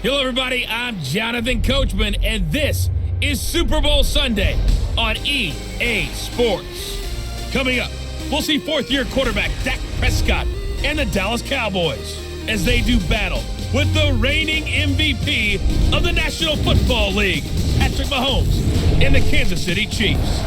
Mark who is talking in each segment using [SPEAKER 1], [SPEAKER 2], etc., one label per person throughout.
[SPEAKER 1] Hello, everybody. I'm Jonathan Coachman, and this is Super Bowl Sunday on EA Sports. Coming up, we'll see fourth-year quarterback Dak Prescott and the Dallas Cowboys as they do battle with the reigning MVP of the National Football League, Patrick Mahomes, and the Kansas City Chiefs.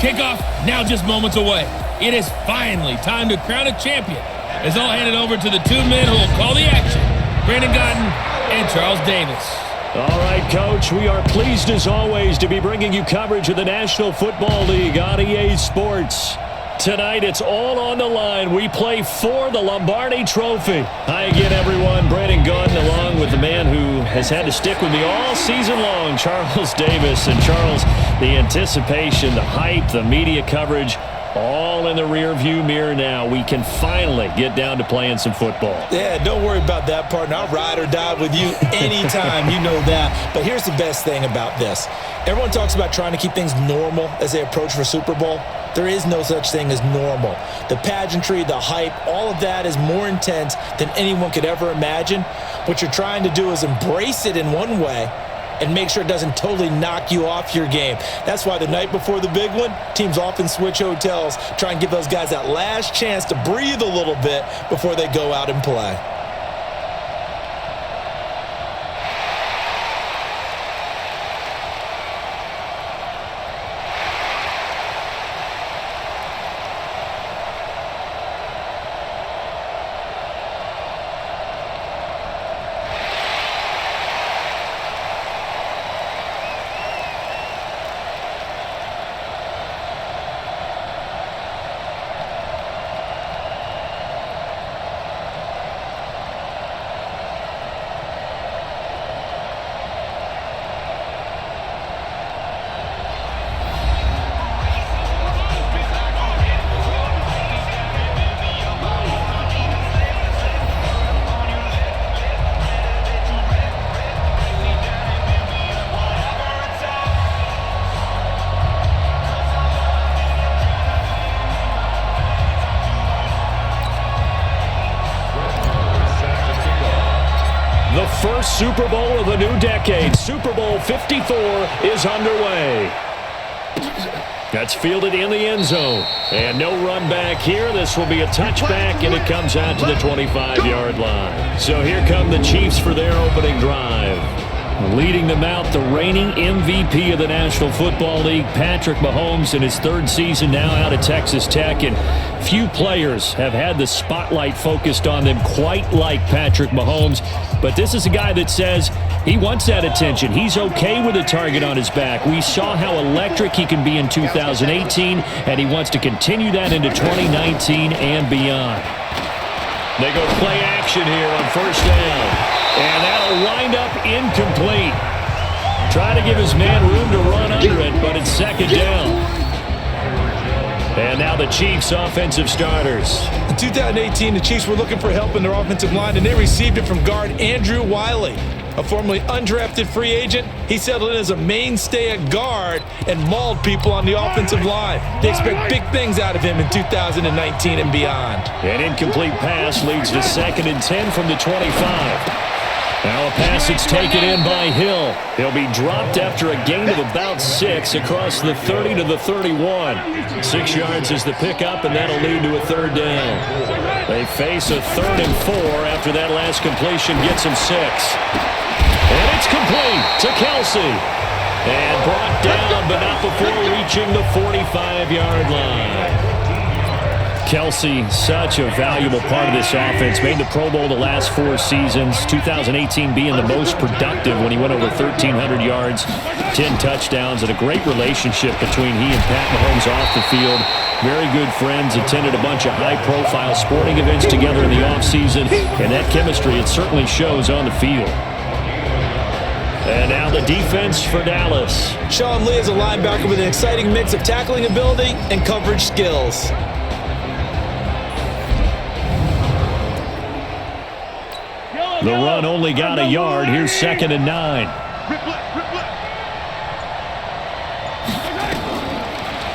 [SPEAKER 1] Kickoff now just moments away. It is finally time to crown a champion as I'll hand it over to the two men who will call the action, Brandon Godden and Charles Davis.
[SPEAKER 2] All right, Coach, we are pleased as always to be bringing you coverage of the National Football League on EA Sports. Tonight, it's all on the line. We play for the Lombardi Trophy. Hi again, everyone. Brandon Godden along with the man who has had to stick with me all season long, Charles Davis. And Charles, the anticipation, the hype, the media coverage, all in the rear-view mirror now. We can finally get down to playing some football.
[SPEAKER 3] Yeah, don't worry about that, partner. I'll ride or die with you anytime. You know that. But here's the best thing about this. Everyone talks about trying to keep things normal as they approach for Super Bowl. There is no such thing as normal. The pageantry, the hype, all of that is more intense than anyone could ever imagine. What you're trying to do is embrace it in one way and make sure it doesn't totally knock you off your game. That's why the night before the big one, teams often switch hotels, try and give those guys that last chance to breathe a little bit before they go out and play.
[SPEAKER 2] First Super Bowl of the new decade. Super Bowl 54 is underway. That's fielded in the end zone. And no run back here. This will be a touchback, and it comes out to the 25-yard line. So here come the Chiefs for their opening drive. Leading them out, the reigning MVP of the National Football League, Patrick Mahomes, in his third season now out of Texas Tech. And few players have had the spotlight focused on them quite like Patrick Mahomes. But this is a guy that says he wants that attention. He's okay with a target on his back. We saw how electric he can be in 2018, and he wants to continue that into 2019 and beyond. They go play action here on first down. And that'll wind up incomplete. Try to give his man room to run under it, but it's second down. And now the Chiefs' offensive starters.
[SPEAKER 3] In 2018, the Chiefs were looking for help in their offensive line, and they received it from guard Andrew Wiley, a formerly undrafted free agent. He settled in as a mainstay at guard and mauled people on the offensive line. They expect big things out of him in 2019 and beyond.
[SPEAKER 2] An incomplete pass leads to 2nd and 10 from the 25. Now a pass that's taken in by Hill. He'll be dropped after a gain of about 6 across the 30 to the 31. 6 yards is the pickup, and that'll lead to a third down. They face a 3rd and 4 after that last completion gets him 6. And it's complete to Kelsey. And brought down, but not before reaching the 45-yard line. Kelsey, such a valuable part of this offense. Made the Pro Bowl the last 4 seasons. 2018 being the most productive when he went over 1,300 yards, 10 touchdowns, and a great relationship between he and Pat Mahomes off the field. Very good friends, attended a bunch of high-profile sporting events together in the offseason, and that chemistry, it certainly shows on the field. And now the defense for Dallas.
[SPEAKER 3] Sean Lee is a linebacker with an exciting mix of tackling ability and coverage skills.
[SPEAKER 2] The run only got a yard. Here's 2nd and 9.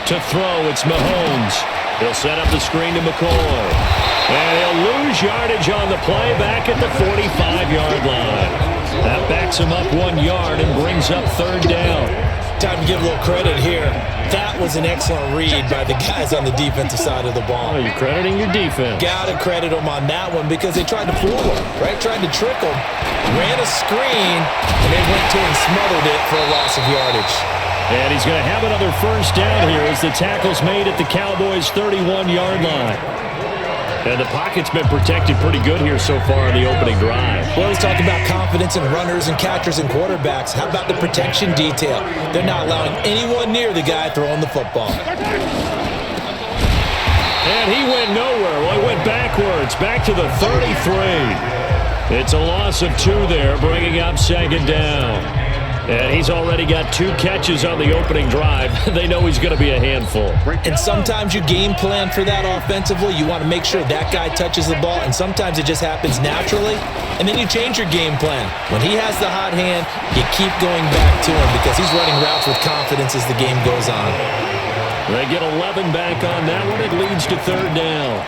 [SPEAKER 2] To throw, it's Mahomes. He'll set up the screen to McCoy. And he'll lose yardage on the play back at the 45-yard line. That backs him up 1 yard and brings up third down.
[SPEAKER 3] Time to give a little credit here. That was an excellent read by the guys on the defensive side of the ball.
[SPEAKER 2] Oh, you're crediting your defense.
[SPEAKER 3] Got to credit them on that one because they tried to fool him, right? Tried to trick him, ran a screen, and they went to and smothered it for a loss of yardage.
[SPEAKER 2] And he's going to have another first down here as the tackle's made at the Cowboys' 31-yard line. And the pocket's been protected pretty good here so far in the opening drive.
[SPEAKER 3] Well, let's talk about confidence in runners and catchers and quarterbacks. How about the protection detail? They're not allowing anyone near the guy throwing the football.
[SPEAKER 2] And he went nowhere. Well, he went backwards, back to the 33. It's a loss of 2 there, bringing up second down. And he's already got 2 catches on the opening drive. They know he's going to be a handful.
[SPEAKER 3] And sometimes you game plan for that offensively. You want to make sure that guy touches the ball, and sometimes it just happens naturally. And then you change your game plan. When he has the hot hand, you keep going back to him because he's running routes with confidence as the game goes on.
[SPEAKER 2] They get 11 back on that one. It leads to third down.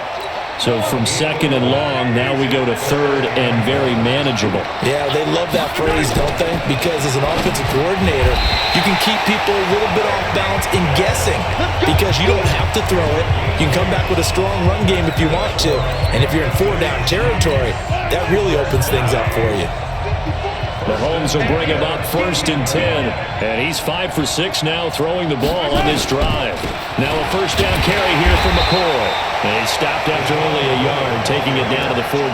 [SPEAKER 2] So from second and long, now we go to third and very manageable.
[SPEAKER 3] Yeah, they love that phrase, don't they? Because as an offensive coordinator, you can keep people a little bit off balance in guessing because you don't have to throw it. You can come back with a strong run game if you want to. And if you're in 4-down territory, that really opens things up for you.
[SPEAKER 2] Mahomes will bring him up first and 10. And he's 5 for 6 now throwing the ball on this drive. Now a first down carry here from McCoy. And he stopped after only a yard, taking it down to the 14.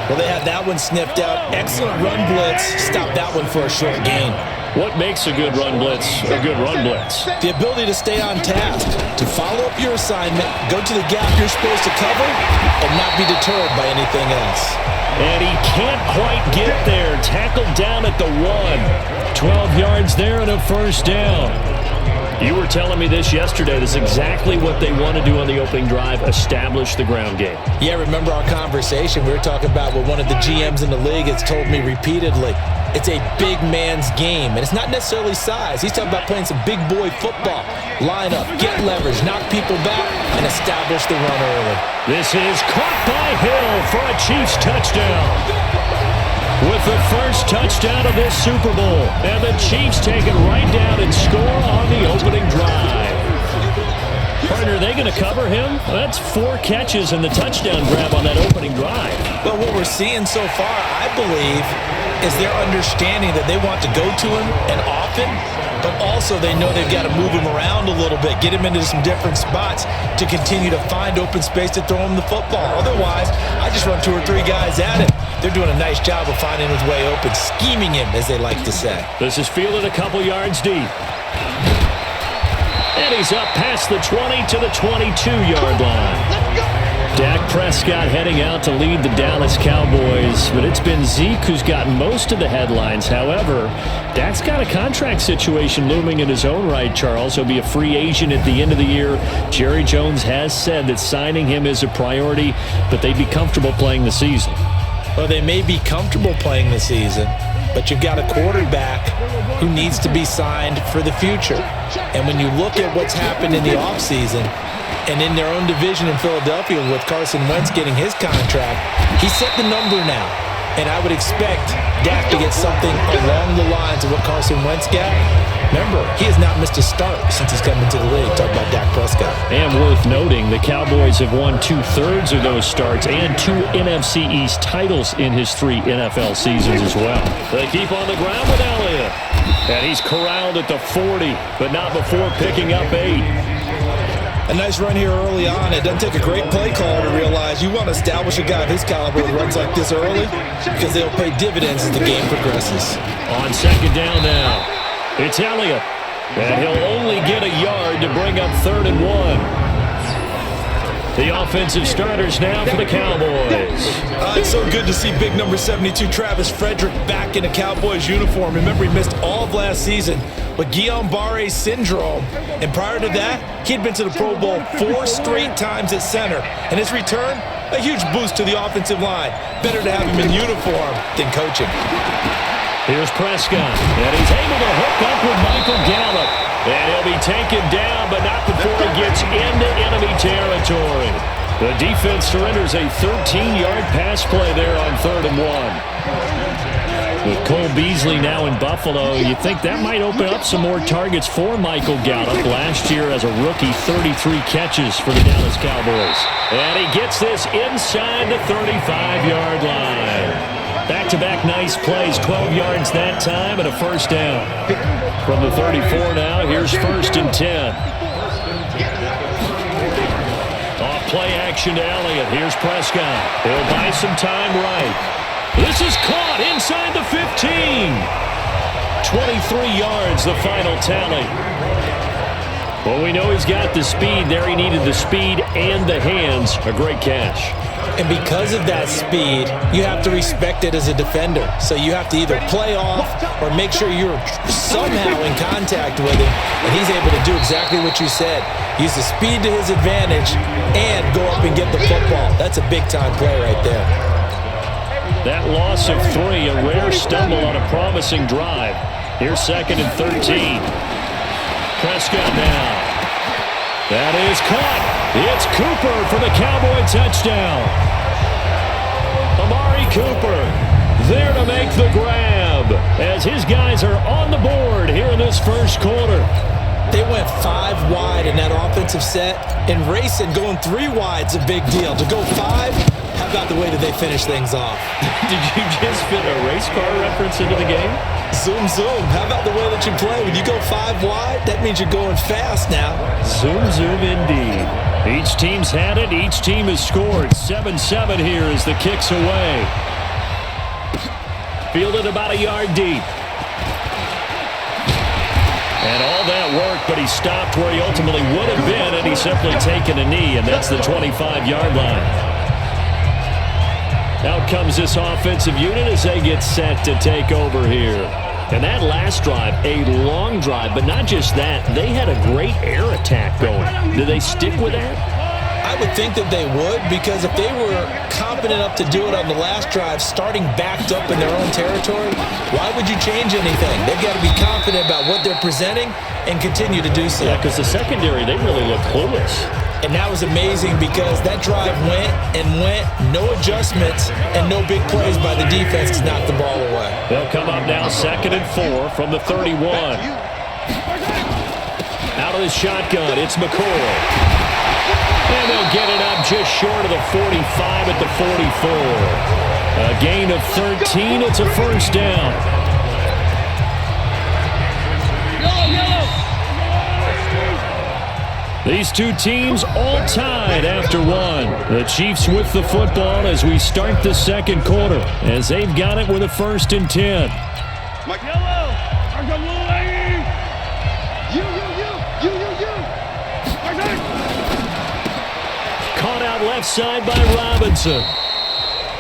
[SPEAKER 3] Well, they had that one sniffed out. Excellent run blitz. Stopped that one for a short gain.
[SPEAKER 2] What makes a good run blitz a good run blitz?
[SPEAKER 3] The ability to stay on task, to follow up your assignment, go to the gap you're supposed to cover, and not be deterred by anything else.
[SPEAKER 2] And he can't quite get there. Tackled down at the 1. 12 yards there and a first down. You were telling me this yesterday. This is exactly what they want to do on the opening drive, establish the ground game.
[SPEAKER 3] Yeah, remember our conversation? We were talking about what one of the GMs in the league has told me repeatedly. It's a big man's game, and it's not necessarily size. He's talking about playing some big boy football. Line up, get leverage, knock people back, and establish the run early.
[SPEAKER 2] This is caught by Hill for a Chiefs touchdown. With the first touchdown of this Super Bowl, and the Chiefs take it right down and score on the opening drive. Partner, are they going to cover him? That's 4 catches and the touchdown grab on that opening drive.
[SPEAKER 3] Well, what we're seeing so far, I believe, is their understanding that they want to go to him and often, but also they know they've got to move him around a little bit, get him into some different spots to continue to find open space to throw him the football. Otherwise, I just run 2 or 3 guys at him. They're doing a nice job of finding his way open, scheming him, as they like to say.
[SPEAKER 2] This is fielded a couple yards deep. And he's up past the 20 to the 22-yard line. Dak Prescott heading out to lead the Dallas Cowboys, but it's been Zeke who's gotten most of the headlines. However, Dak's got a contract situation looming in his own right, Charles. He'll be a free agent at the end of the year. Jerry Jones has said that signing him is a priority, but they'd be comfortable playing the season.
[SPEAKER 3] Well, they may be comfortable playing the season, but you've got a quarterback who needs to be signed for the future. And when you look at what's happened in the offseason and in their own division in Philadelphia with Carson Wentz getting his contract, he set the number now. And I would expect Dak to get something along the lines of what Carson Wentz got. Remember, he has not missed a start since he's come into the league. Talk about Dak Prescott.
[SPEAKER 2] And worth noting, the Cowboys have won 2/3 of those starts and 2 NFC East titles in his 3 NFL seasons as well. They keep on the ground with Elliott. And he's corralled at the 40, but not before picking up 8.
[SPEAKER 3] A nice run here early on. It doesn't take a great play caller to realize you want to establish a guy of his caliber who runs like this early because they'll pay dividends as the game progresses.
[SPEAKER 2] On second down now, it's Elliott. And he'll only get a yard to bring up 3rd and 1. The offensive starters now for the Cowboys.
[SPEAKER 3] It's so good to see big number 72 Travis Frederick back in a Cowboys uniform. Remember, he missed all of last season with Guillain-Barré syndrome. And prior to that, he had been to the Pro Bowl 4 straight times at center. And his return, a huge boost to the offensive line. Better to have him in uniform than coaching.
[SPEAKER 2] Here's Prescott, and he's able to hook up with Michael Gallup. And he'll be taken down, but not before he gets into enemy territory. The defense surrenders a 13-yard pass play there on 3rd and 1. With Cole Beasley now in Buffalo, you think that might open up some more targets for Michael Gallup. Last year as a rookie, 33 catches for the Dallas Cowboys. And he gets this inside the 35-yard line. Back-to-back nice plays, 12 yards that time and a first down. From the 34 now, here's 1st and 10. Off play action to Elliott. Here's Prescott. He'll buy some time right. This is caught inside the 15. 23 yards, the final tally. Well, we know he's got the speed there. He needed the speed and the hands. A great catch.
[SPEAKER 3] And because of that speed, you have to respect it as a defender. So you have to either play off or make sure you're somehow in contact with him. And he's able to do exactly what you said. Use the speed to his advantage and go up and get the football. That's a big-time play right there.
[SPEAKER 2] That loss of 3, a rare stumble on a promising drive. Here's 2nd and 13. Prescott now. That is caught. It's Cooper for the Cowboy touchdown. Amari Cooper there to make the grab as his guys are on the board here in this first quarter.
[SPEAKER 3] They went 5 wide in that offensive set, and racing going 3 wide's a big deal. To go 5, how about the way that they finish things off?
[SPEAKER 2] Did you just fit a race car reference into the game?
[SPEAKER 3] Zoom, zoom. How about the way that you play? When you go 5 wide, that means you're going fast now.
[SPEAKER 2] Zoom, zoom indeed. Each team's had it. Each team has scored. 7-7 here as the kick's away. Fielded about a yard deep. And all that work, but he stopped where he ultimately would have been, and he's simply taken a knee, and that's the 25-yard line. Out comes this offensive unit as they get set to take over here. And that last drive, a long drive, but not just that. They had a great air attack going. Do they stick with that?
[SPEAKER 3] I would think that they would, because if they were confident enough to do it on the last drive, starting backed up in their own territory, why would you change anything? They've got to be confident about what they're presenting and continue to do so.
[SPEAKER 2] Yeah, because the secondary, they really look clueless.
[SPEAKER 3] And that was amazing because that drive went and went, no adjustments, and no big plays by the defense to knock the ball away.
[SPEAKER 2] They'll come up now 2nd and 4 from the 31. Out of the shotgun, it's McCoy. And they'll get it up just short of the 45 at the 44. A gain of 13, it's a first down. These two teams all tied after 1. The Chiefs with the football as we start the second quarter, as they've got it with a 1st and 10. Caught out left side by Robinson.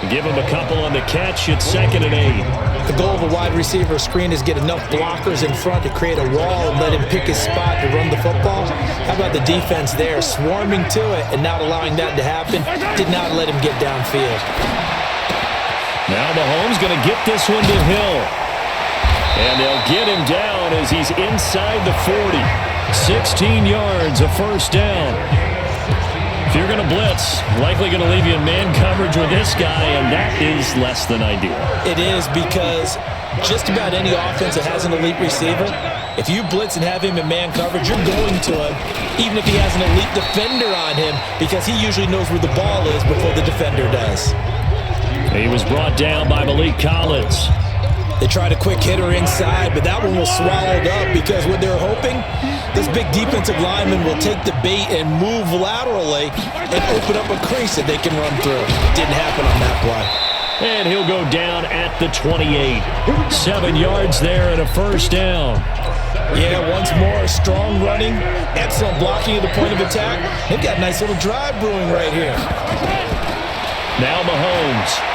[SPEAKER 2] Give him a couple on the catch. It's 2nd and 8.
[SPEAKER 3] The goal of a wide receiver screen is get enough blockers in front to create a wall and let him pick his spot to run the football. How about the defense there, swarming to it and not allowing that to happen? Did not let him get downfield.
[SPEAKER 2] Now Mahomes going to get this one to Hill. And they'll get him down as he's inside the 40. 16 yards, a first down. If you're going to blitz, likely going to leave you in man coverage with this guy, and that is less than ideal.
[SPEAKER 3] It is, because just about any offense that has an elite receiver, if you blitz and have him in man coverage, you're going to him, even if he has an elite defender on him, because he usually knows where the ball is before the defender does.
[SPEAKER 2] He was brought down by Malik Collins.
[SPEAKER 3] They tried a quick hitter inside, but that one was swallowed up because what they're hoping, this big defensive lineman will take the bait and move laterally and open up a crease that they can run through. Didn't happen on that play.
[SPEAKER 2] And he'll go down at the 28. 7 yards there and a first down.
[SPEAKER 3] Yeah, once more, strong running, excellent blocking at the point of attack. They've got a nice little drive brewing right here.
[SPEAKER 2] Now Mahomes.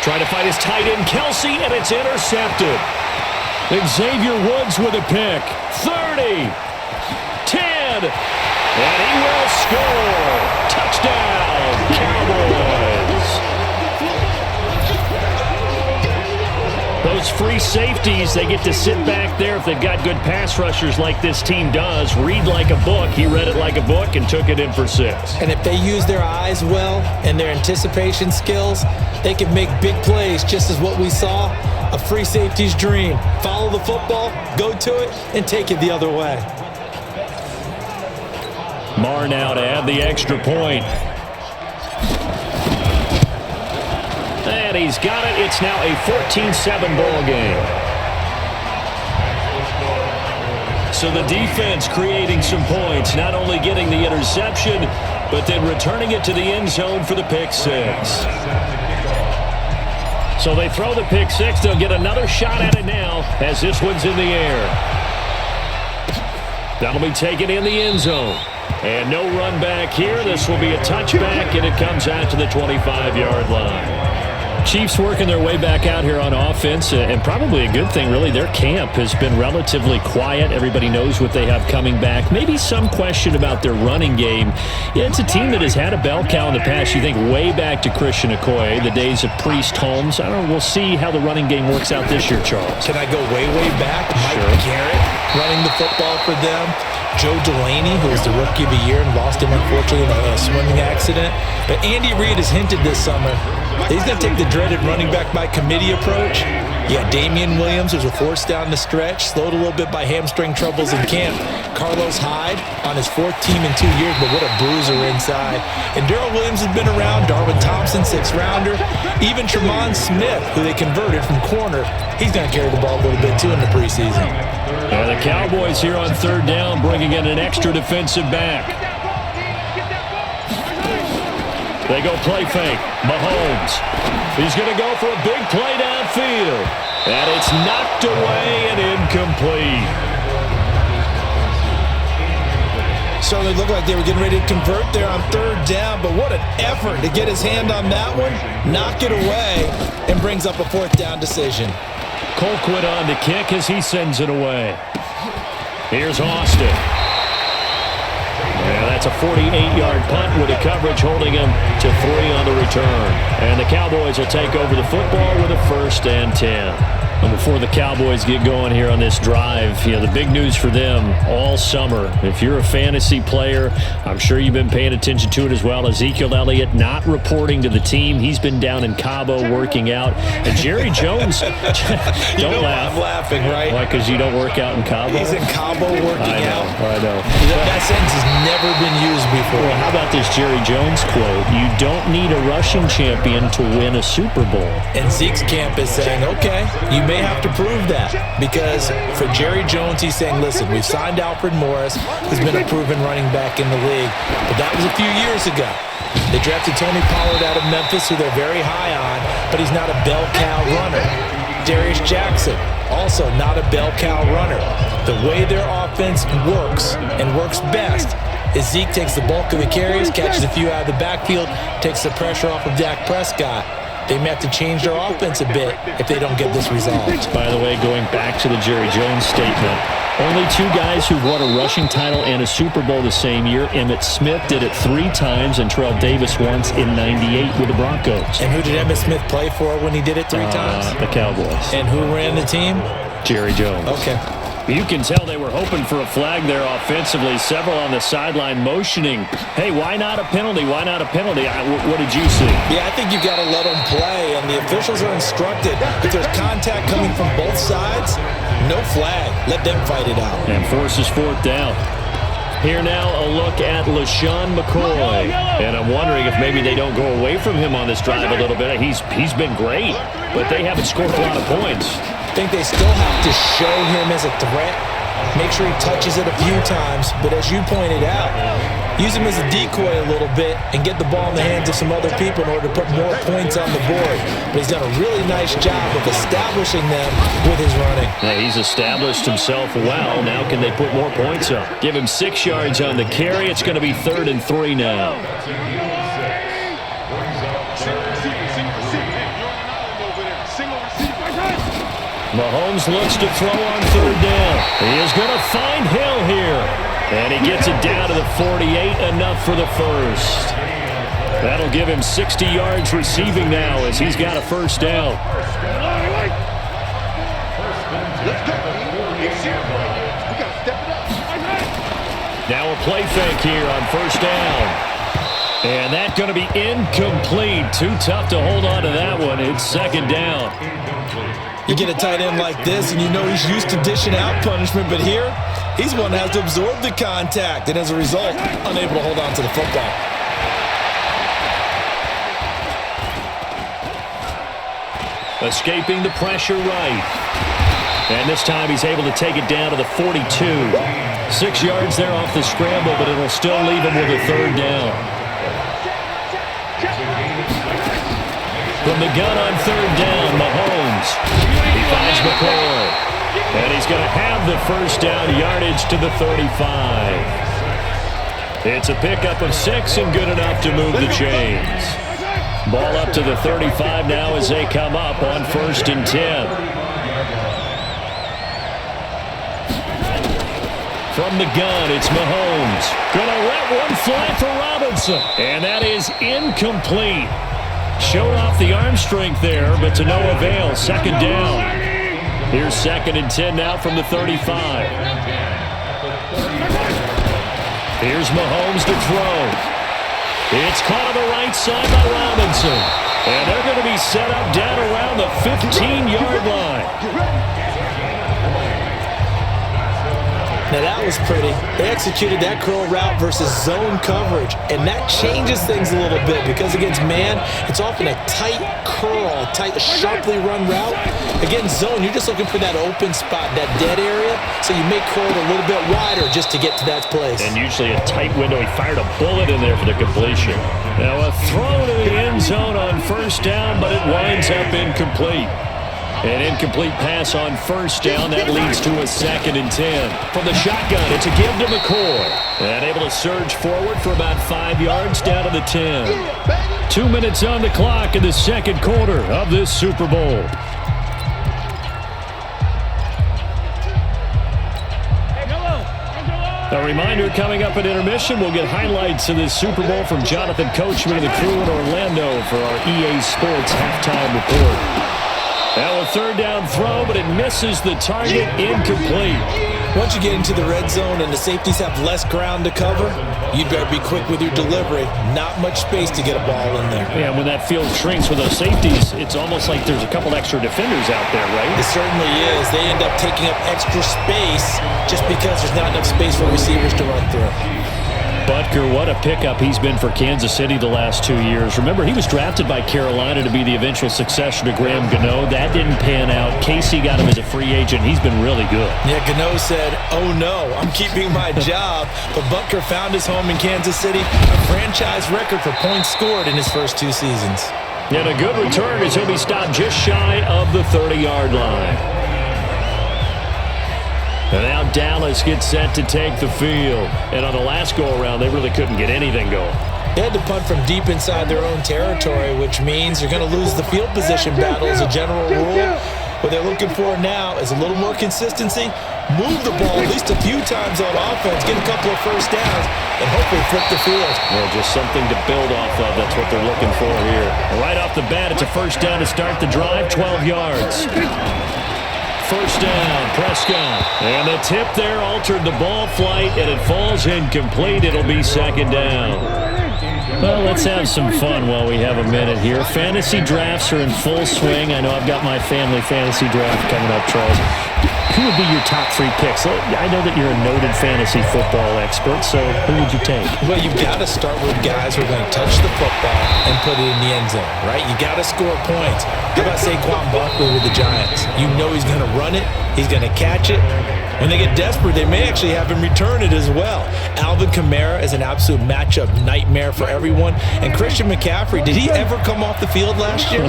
[SPEAKER 2] Trying to find his tight end, Kelsey, and it's intercepted. Xavier Woods with a pick. 30. 10. And he will score. Touchdown, Cowboys. those free safeties, they get to sit back there if they've got good pass rushers like this team does. Read like a book. He read it like a book and took it in for 6.
[SPEAKER 3] And if they use their eyes well and their anticipation skills, they can make big plays, just as what we saw. A free safety's dream. Follow the football, go to it, and take it the other way.
[SPEAKER 2] Marr now to add the extra point. And he's got it. It's now a 14-7 ball game. So the defense creating some points, not only getting the interception, but then returning it to the end zone for the pick 6. So they throw the pick 6. They'll get another shot at it now as this one's in the air. That'll be taken in the end zone. And no run back here. This will be a touchback, and it comes out to the 25-yard line. Chiefs working their way back out here on offense, and probably a good thing, really. Their camp has been relatively quiet. Everybody knows what they have coming back. Maybe some question about their running game. Yeah, it's a team that has had a bell cow in the past. You think way back to Christian Okoye, the days of Priest Holmes. I don't know. We'll see how the running game works out this year, Charles.
[SPEAKER 3] Can I go way, way back?
[SPEAKER 2] Sure.
[SPEAKER 3] Mike Garrett running the football for them. Joe Delaney, who was the Rookie of the Year and lost him, unfortunately, in a swimming accident. But Andy Reid has hinted this summer he's going to take the dreaded running back by committee approach. Yeah, Damian Williams was a force down the stretch, slowed a little bit by hamstring troubles in camp. Carlos Hyde on his 4th team in 2 years, but what a bruiser inside. And Darrell Williams has been around. Darwin Thompson, 6th-rounder. Even Tremont Smith, who they converted from corner, he's going to carry the ball a little bit, too, in the preseason.
[SPEAKER 2] And the Cowboys here on 3rd down, bringing in an extra defensive back. They go play fake. Mahomes. He's going to go for a big play downfield. And it's knocked away and incomplete.
[SPEAKER 3] Certainly looked like they were getting ready to convert there on 3rd down, but what an effort to get his hand on that one, knock it away, and brings up a 4th down decision.
[SPEAKER 2] Colquitt on the kick as he sends it away. Here's Austin. Yeah, that's a 48-yard punt with a coverage holding him to 3 on the return. And the Cowboys will take over the football with a 1st and 10. And before the Cowboys get going here on this drive, the big news for them all summer, if you're a fantasy player, I'm sure you've been paying attention to it as well. Ezekiel Elliott not reporting to the team. He's been down in Cabo working out. And Jerry Jones, don't laugh.
[SPEAKER 3] I'm laughing, right?
[SPEAKER 2] Why, because you don't work out in Cabo?
[SPEAKER 3] He's in Cabo working out.
[SPEAKER 2] I know.
[SPEAKER 3] That sentence has never been used before.
[SPEAKER 2] Well, how about this Jerry Jones quote? You don't need a rushing champion to win a Super Bowl.
[SPEAKER 3] And Zeke's camp is saying, okay, you may have to prove that, because for Jerry Jones, he's saying, listen, we've signed Alfred Morris, who's been a proven running back in the league, but that was a few years ago. They drafted Tony Pollard out of Memphis, who they're very high on, but he's not a bell cow runner. Darius Jackson, also not a bell cow runner. The way their offense works and works best is Zeke takes the bulk of the carries, catches a few out of the backfield, takes the pressure off of Dak Prescott. They may have to change their offense a bit if they don't get this resolved.
[SPEAKER 2] By the way, going back to the Jerry Jones statement, only 2 guys who've won a rushing title and a Super Bowl the same year. Emmitt Smith did it 3 times, and Terrell Davis once in '98 with the Broncos.
[SPEAKER 3] And who did Emmitt Smith play for when he did it 3 times?
[SPEAKER 2] The Cowboys.
[SPEAKER 3] And who ran the team?
[SPEAKER 2] Jerry Jones.
[SPEAKER 3] Okay.
[SPEAKER 2] You can tell they were hoping for a flag there offensively. Several on the sideline motioning. Hey, why not a penalty? Why not a penalty? What did you see?
[SPEAKER 3] Yeah, I think you've got to let them play, and the officials are instructed. If there's contact coming from both sides, no flag. Let them fight it out.
[SPEAKER 2] And forces 4th down. Here now, a look at LaShawn McCoy. And I'm wondering if maybe they don't go away from him on this drive a little bit. He's been great, but they haven't scored a lot of points.
[SPEAKER 3] I think they still have to show him as a threat. Make sure he touches it a few times. But as you pointed out, use him as a decoy a little bit and get the ball in the hands of some other people in order to put more points on the board. But he's done a really nice job of establishing them with his running.
[SPEAKER 2] Yeah, he's established himself well. Now can they put more points up? Give him 6 yards on the carry. It's going to be 3rd and 3 now. Mahomes looks to throw on 3rd down. He is going to find Hill here. And he gets it down to the 48, enough for the 1st. That'll give him 60 yards receiving now as he's got a 1st down.
[SPEAKER 4] Let's go. It's here. We got to step it up.
[SPEAKER 2] Now a play fake here on first down. And that's going to be incomplete. Too tough to hold on to that one. It's second down.
[SPEAKER 3] You get a tight end like this, and you know he's used to dishing out punishment, but here, he's one that has to absorb the contact, and as a result, unable to hold on to the football.
[SPEAKER 2] Escaping the pressure right. And this time he's able to take it down to the 42. 6 yards there off the scramble, but it'll still leave him with a third down. From the gun on third down, Mahomes. He finds McCoy. And he's going to have the first down yardage to the 35. It's a pickup of 6 and good enough to move the chains. Ball up to the 35 now as they come up on 1st and 10. From the gun, it's Mahomes. Gonna let one fly for Robinson. And that is incomplete. Showed off the arm strength there, but to no avail. Second down. Here's 2nd and 10 now from the 35. Here's Mahomes to throw. It's caught on the right side by Robinson. And they're going to be set up down around the 15-yard line.
[SPEAKER 3] Now that was pretty. They executed that curl route versus zone coverage, and that changes things a little bit because against man, it's often a tight curl, a tight, sharply run route. Against zone, you're just looking for that open spot, that dead area, so you make curl a little bit wider just to get to that place.
[SPEAKER 2] And usually a tight window. He fired a bullet in there for the completion. Now a throw to the end zone on first down, but it winds up incomplete. An incomplete pass on first down. That leads to a 2nd and 10. From the shotgun, it's a give to McCoy. And able to surge forward for about 5 yards down to the 10. 2 minutes on the clock in the second quarter of this Super Bowl. A reminder, coming up at intermission, we'll get highlights of this Super Bowl from Jonathan Coachman and the crew in Orlando for our EA Sports halftime report. Now a third down throw, but it misses the target, incomplete.
[SPEAKER 3] Once you get into the red zone and the safeties have less ground to cover, you'd better be quick with your delivery. Not much space to get a ball in there.
[SPEAKER 2] Yeah, when that field shrinks with those safeties, it's almost like there's a couple extra defenders out there, right?
[SPEAKER 3] It certainly is. They end up taking up extra space just because there's not enough space for receivers to run through.
[SPEAKER 2] Butker, what a pickup he's been for Kansas City the last 2 years. Remember, he was drafted by Carolina to be the eventual successor to Graham Gano. That didn't pan out. Casey got him as a free agent. He's been really good.
[SPEAKER 3] Yeah, Gano said, oh no, I'm keeping my job. But Butker found his home in Kansas City. A franchise record for points scored in his first 2 seasons.
[SPEAKER 2] And a good return as he'll be stopped just shy of the 30-yard line. And now Dallas gets set to take the field. And on the last go-around, they really couldn't get anything going.
[SPEAKER 3] They had to punt from deep inside their own territory, which means you're going to lose the field position battle as a general rule. What they're looking for now is a little more consistency, move the ball at least a few times on offense, get a couple of first downs, and hopefully flip the field.
[SPEAKER 2] Well, just something to build off of. That's what they're looking for here. Right off the bat, it's a first down to start the drive, 12 yards. First down, Prescott. And the tip there altered the ball flight, and it falls incomplete. It'll be second down. Well, let's have some fun while we have a minute here. Fantasy drafts are in full swing. I know I've got my family fantasy draft coming up, Charles. Who would be your top 3 picks? I know that you're a noted fantasy football expert, so who would you take?
[SPEAKER 3] Well, you've got to start with guys who are going to touch the football and put it in the end zone, right? You got to score points. How about Saquon Barkley with the Giants? You know he's going to run it. He's going to catch it. When they get desperate, they may actually have him return it as well. Alvin Kamara is an absolute matchup nightmare for everyone. And Christian McCaffrey, did he ever come off the field last year?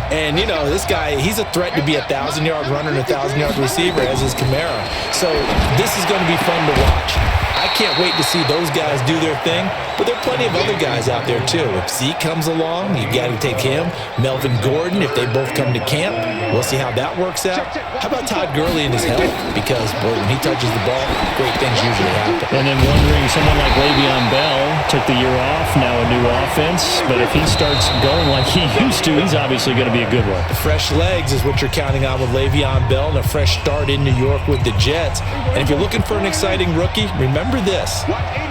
[SPEAKER 3] And, you know, this guy, he's a threat to be a 1,000-yard runner and a 1,000-yard receiver, as is Kamara. So this is going to be fun to watch. I can't wait to see those guys do their thing, but there are plenty of other guys out there too. If Zeke comes along, you got to take him. Melvin Gordon, if they both come to camp, we'll see how that works out. How about Todd Gurley and his health? Because, boy, when he touches the ball, great things usually happen.
[SPEAKER 2] And then wondering, someone like Le'Veon Bell took the year off, now a new offense. But if he starts going like he used to, he's obviously going to be a good one.
[SPEAKER 3] Fresh legs is what you're counting on with Le'Veon Bell and a fresh start in New York with the Jets. And if you're looking for an exciting rookie, remember this.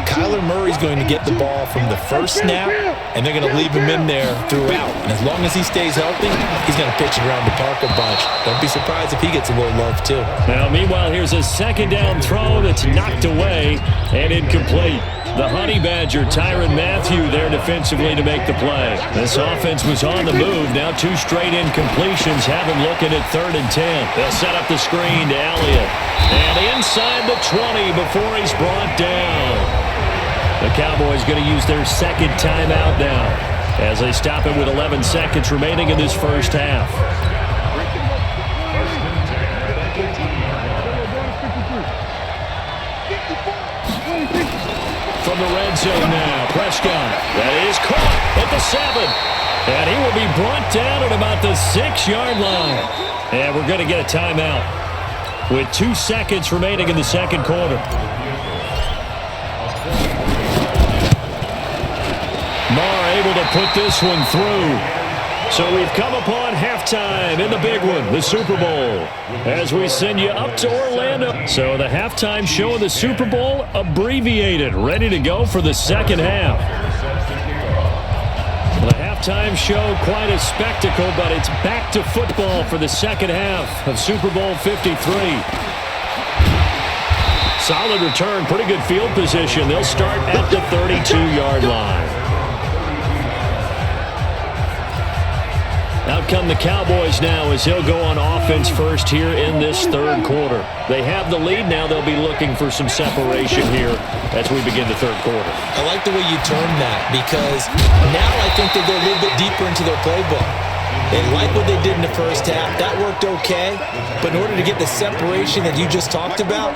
[SPEAKER 3] Kyler Murray's going to get the ball from the first snap, and they're going to leave him in there throughout. And as long as he stays healthy, he's going to pitch it around the park a bunch. Don't be surprised if he gets a little love, too.
[SPEAKER 2] Now, meanwhile, here's a second down throw that's knocked away and incomplete. The Honey Badger, Tyrann Mathieu, there defensively to make the play. This offense was on the move. Now 2 straight incompletions have him looking at 3rd and 10. They'll set up the screen to Elliott. And inside the 20 before he's brought down. The Cowboys going to use their second timeout now as they stop it with 11 seconds remaining in this first half. From the red zone now, Prescott. That is caught at the 7. And he will be brought down at about the 6-yard line. And we're going to get a timeout with 2 seconds remaining in the second quarter. Marr able to put this one through. So we've come upon halftime in the big one, the Super Bowl, as we send you up to Orlando. So the halftime show of the Super Bowl abbreviated, ready to go for the second half. The halftime show, quite a spectacle, but it's back to football for the second half of Super Bowl 53. Solid return, pretty good field position. They'll start at the 32-yard line. Out come the Cowboys now as he'll go on offense first here in this third quarter. They have the lead now. They'll be looking for some separation here as we begin the third quarter.
[SPEAKER 3] I like the way you termed that because now I think they go a little bit deeper into their playbook. They like what they did in the first half. That worked okay. But in order to get the separation that you just talked about,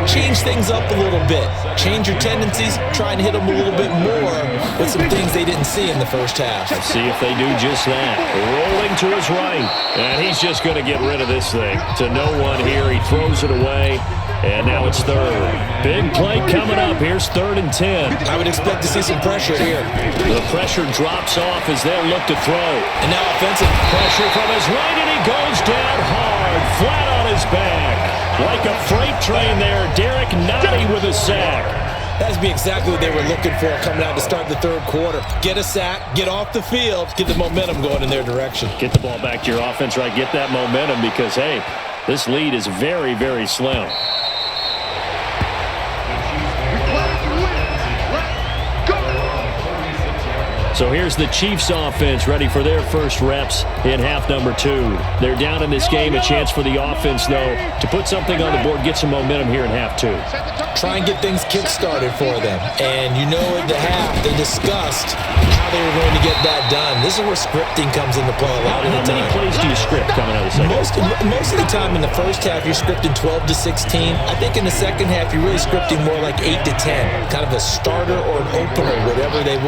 [SPEAKER 3] change things up a little bit. Change your tendencies. Try and hit them a little bit more with some things they didn't see in the first half.
[SPEAKER 2] Let's see if they do just that. Rolling to his right. And he's just going to get rid of this thing. To no one here. He throws it away. And now it's third. Big play coming up. Here's 3rd and 10.
[SPEAKER 3] I would expect to see some pressure here.
[SPEAKER 2] The pressure drops off as they'll look to throw.
[SPEAKER 3] And now offensive
[SPEAKER 2] pressure from his right, and he goes down hard, flat on his back. Like a freight train there, Derek Nottie with a sack.
[SPEAKER 3] That would be exactly what they were looking for coming out to start the third quarter. Get a sack, get off the field, get the momentum going in their direction.
[SPEAKER 2] Get the ball back to your offense, right? Get that momentum because, hey, this lead is very, very slim. So here's the Chiefs offense ready for their first reps in half number 2. They're down in this game. A chance for the offense, though, to put something on the board, get some momentum here in half 2.
[SPEAKER 3] Try and get things kick-started for them. And you know at the half, they discussed how they were going to get that done. This is where scripting comes into play a lot of the time.
[SPEAKER 2] How many plays do you script coming out of the second?
[SPEAKER 3] Most of the time in the first half, you're scripting 12 to 16. I think in the second half, you're really scripting more like 8 to 10. Kind of a starter or an opener,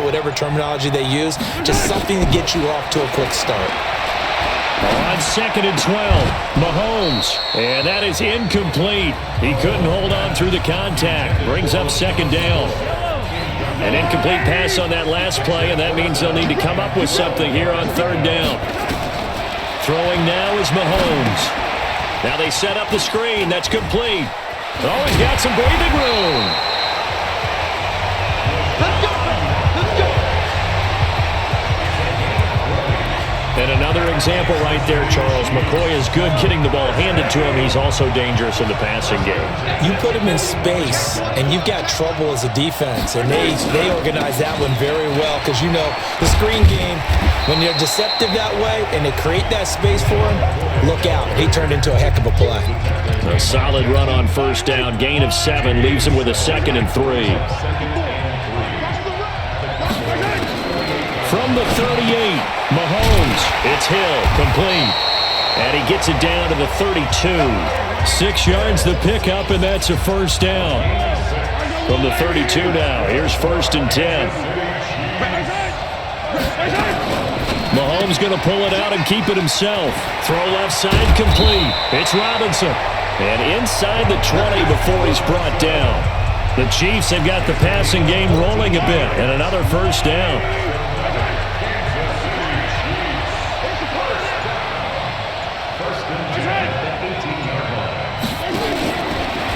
[SPEAKER 3] whatever terminology they use. Just something to get you off to a quick start.
[SPEAKER 2] On 2nd and 12, Mahomes. And that is incomplete. He couldn't hold on through the contact. Brings up 2nd down. An incomplete pass on that last play, and that means they'll need to come up with something here on 3rd down. Throwing now is Mahomes. Now they set up the screen. That's complete. Oh, he's got some breathing room. And another example right there, Charles. McCoy is good getting the ball handed to him. He's also dangerous in the passing game.
[SPEAKER 3] You put him in space, and you've got trouble as a defense. And they organize that one very well because, you know, the screen game, when they're deceptive that way and they create that space for him, look out. He turned into a heck of a play.
[SPEAKER 2] A solid run on 1st down. Gain of 7 leaves him with a 2nd and 3. From the 38, Mahomes, it's Hill, complete. And he gets it down to the 32. 6 yards the pickup, and that's a 1st down. From the 32 now, here's 1st and 10. Mahomes Mahomes going to pull it out and keep it himself. Throw left side complete. It's Robinson. And inside the 20 before he's brought down. The Chiefs have got the passing game rolling a bit, and another first down.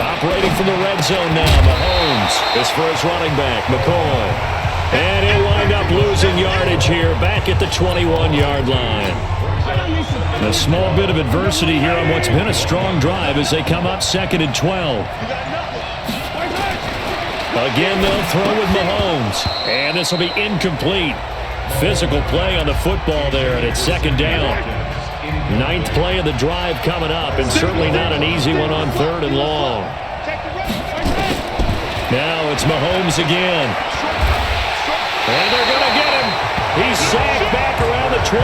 [SPEAKER 2] Operating from the red zone now, Mahomes is for his running back, McCoy. And he'll wind up losing yardage here back at the 21-yard line. A small bit of adversity here on what's been a strong drive as they come up 2nd and 12. Again, they'll throw with Mahomes. And this will be incomplete. Physical play on the football there, and it's 2nd down. 9th play of the drive coming up, and certainly not an easy one on 3rd and long. Now it's Mahomes again. And they're going to get him. He's sacked back around the 28.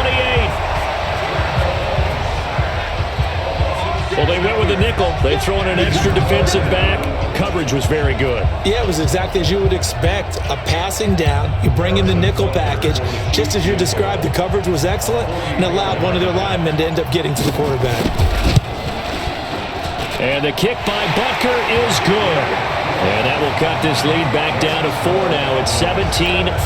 [SPEAKER 2] Well, they went with the nickel. They throw in an extra defensive back. Coverage was very good. Yeah, it was exactly as you would expect. A passing down. You bring in the nickel package. Just as you described, the coverage was excellent and allowed one of their linemen to end up getting to the quarterback. And the kick by Butker is good. And that will cut this lead back down to 4 now. It's 17-13.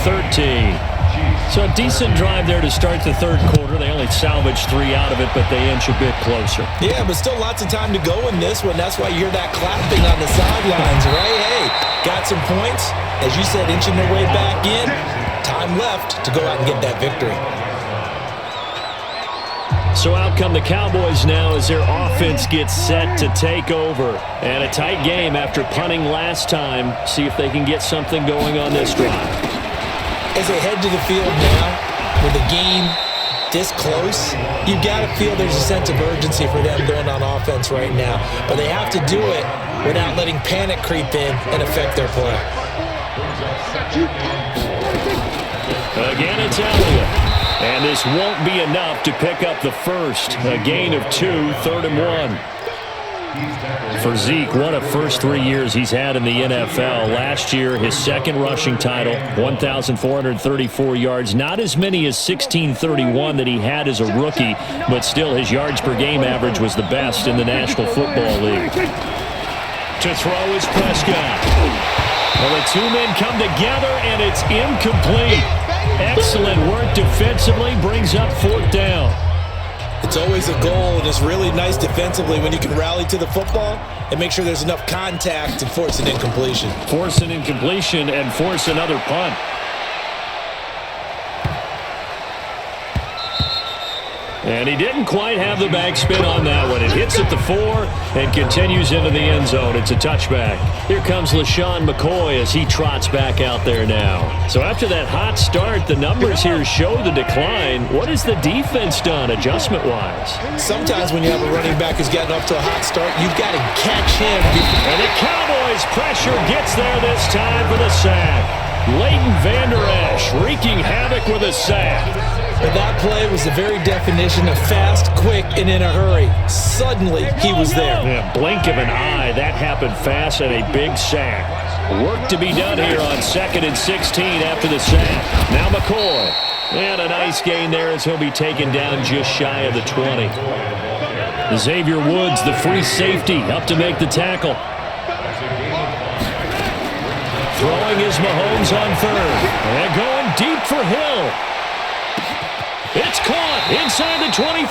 [SPEAKER 2] So a decent drive there to start the 3rd quarter. They only salvaged 3 out of it, but they inch a bit closer. Yeah, but still lots of time to go in this one. That's why you hear that clapping on the sidelines, right? Hey, got some points. As you said, inching their way back in. Time left to go out and get that victory. So out come the Cowboys now as their offense gets set to take over. And a tight game after punting last time. See if they can get something going on this drive. As they head to the field now, with the game this close, you've got to feel there's a sense of urgency for them going on offense right now. But they have to do it without letting panic creep in and affect their play. Again, it's Elliott. And this won't be enough to pick up the first. A gain of 2, 3rd and 1. For Zeke, what a first 3 years he's had in the NFL. Last year, his 2nd rushing title, 1,434 yards. Not as many as 1,631 that he had as a rookie, but still his yards per game average was the best in the National Football League. To throw is Prescott. Well, the 2 men come together, and it's incomplete. Excellent work defensively, brings up 4th down. It's always a goal, and it's really nice defensively when you can rally to the football and make sure there's enough contact to force an incompletion. Force an incompletion and force another punt. And he didn't quite have the backspin on that one. It hits at the 4 and continues into the end zone. It's a touchback. Here comes LaShawn McCoy as he trots back out there now. So after that hot start, the numbers here show the decline. What has the defense done adjustment-wise? Sometimes when you have a running back who's getting off to a hot start, you've got to catch him. And the Cowboys pressure gets there this time for the sack. Leighton Vander Esch wreaking havoc with a sack. But that play was the very definition of fast, quick, and in a hurry. Suddenly, he was there. Yeah, blink of an eye. That happened fast and a big sack. Work to be done here on 2nd and 16 after the sack. Now McCoy. And a nice gain there as he'll be taken down just shy of the 20. Xavier Woods, the free safety, up to make the tackle. Throwing is Mahomes on 3rd. And going deep for Hill. It's caught inside the 25.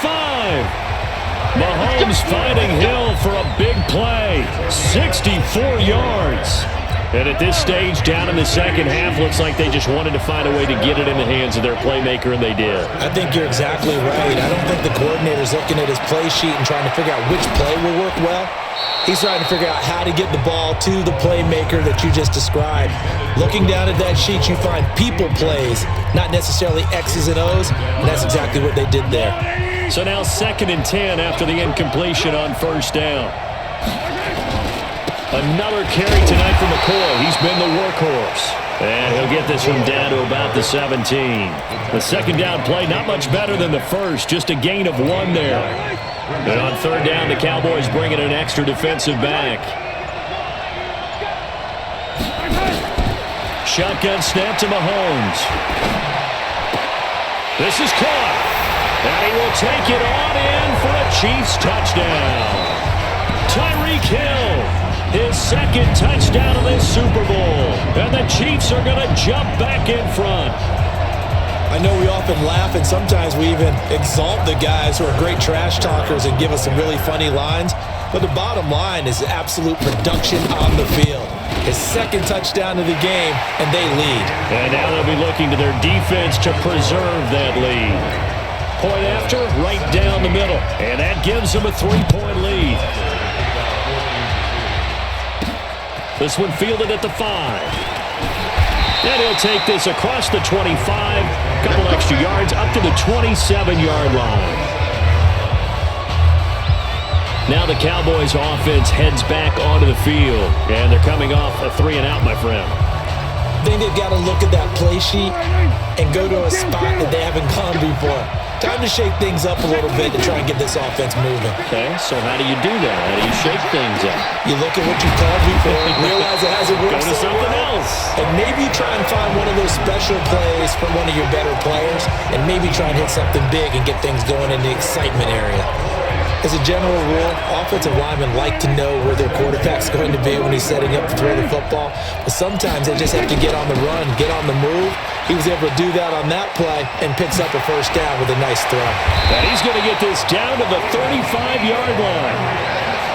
[SPEAKER 2] Mahomes finding Hill for a big play. 64 yards. And at this stage, down in the 2nd half, looks like they just wanted to find a way to get it in the hands of their playmaker, and they did. I think you're exactly right. I don't think the coordinator's looking at his play sheet and trying to figure out which play will work well. He's trying to figure out how to get the ball to the playmaker that you just described. Looking down at that sheet, you find people plays, not necessarily X's and O's, and that's exactly what they did there. So now 2nd and 10 after the incompletion on 1st down. Another carry tonight for McCoy. He's been the workhorse. And he'll get this one down to about the 17. The 2nd down play, not much better than the first, just a gain of 1 there. And on 3rd down, the Cowboys bring in an extra defensive back. Shotgun snap to Mahomes. This is caught. And he will take it on in for a Chiefs touchdown. Tyreek Hill, his second touchdown of this Super Bowl. And the Chiefs are going to jump back in front.
[SPEAKER 3] I know we often laugh, and sometimes we even exalt the guys who are great trash talkers and give us some really funny lines. But the bottom line is absolute production on the field. His second touchdown of the game, and they lead.
[SPEAKER 2] And now they'll be looking to their defense to preserve that lead. Point after, right down the middle. And that gives them a 3-point lead. This one fielded at the 5. And he'll take this across the 25, a couple extra yards, up to the 27-yard line. Now the Cowboys offense heads back onto the field, and they're coming off a 3-and-out, my friend.
[SPEAKER 3] I think they've got to look at that play sheet and go to a spot that they haven't gone before. Time to shake things up a little bit to try and get this offense moving.
[SPEAKER 2] Okay, so how do you do that? How do you shake things up?
[SPEAKER 3] You look at what you called before, realize it hasn't worked
[SPEAKER 2] Go to
[SPEAKER 3] so
[SPEAKER 2] something
[SPEAKER 3] well,
[SPEAKER 2] else.
[SPEAKER 3] and maybe try and find one of those special plays from one of your better players, and maybe try and hit something big and get things going in the excitement area. As a general rule, offensive linemen like to know where their quarterback's going to be when he's setting up to throw the football. But sometimes they just have to get on the run, get on the move. He was able to do that on that play and picks up a first down with a nice throw.
[SPEAKER 2] And he's going to get this down to the 35-yard line.